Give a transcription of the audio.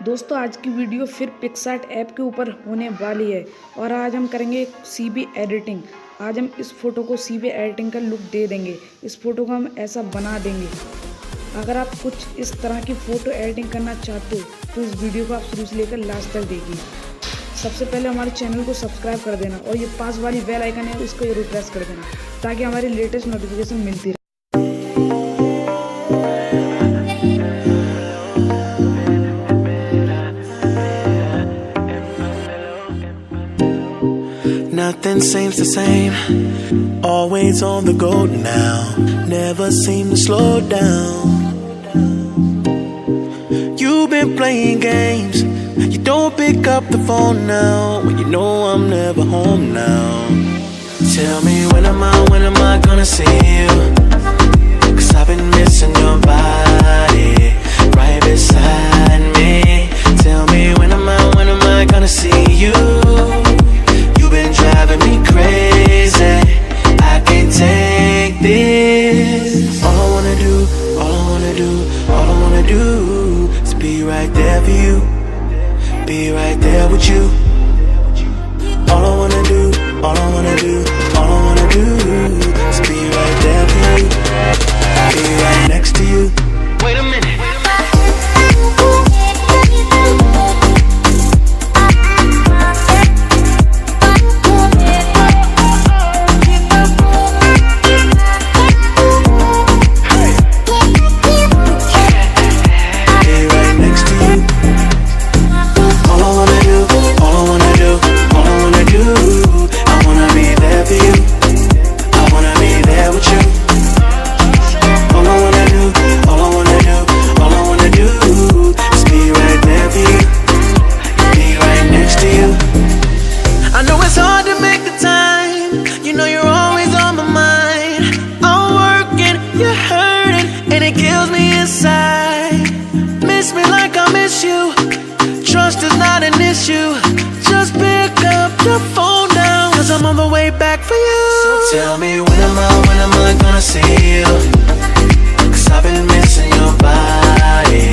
दोस्तों आज की वीडियो फिर पिक्सार्ट ऐप के ऊपर होने वाली है और आज हम करेंगे सीबी एडिटिंग। आज हम इस फ़ोटो को सीबी एडिटिंग का लुक दे देंगे। इस फ़ोटो को हम ऐसा बना देंगे। अगर आप कुछ इस तरह की फ़ोटो एडिटिंग करना चाहते हो तो इस वीडियो को आप शुरू से लेकर लास्ट तक देखिए। सबसे पहले हमारे चैनल को सब्सक्राइब कर देना और ये पास वाली बेल आइकन है इसको जरूर प्रेस कर देना ताकि हमारी लेटेस्ट नोटिफिकेशन मिलती रहे। Nothing seems the same, always on the go now, never seem to slow down. You've been playing games, you don't pick up the phone now, when you know I'm never home now. Tell me when am I gonna see you? 'Cause I've been missing your body, right beside me. Tell me when am I gonna see you? You've been driving me crazy, I can't take this. All I wanna do is be right there for you, be right there with you. All I wanna do is be right there for you, be right next to you. Wait a minute. Miss me like I miss you. Trust is not an issue. Just pick up the phone now, 'cause I'm on the way back for you. So tell me when am I gonna see you? 'Cause I've been missing your body,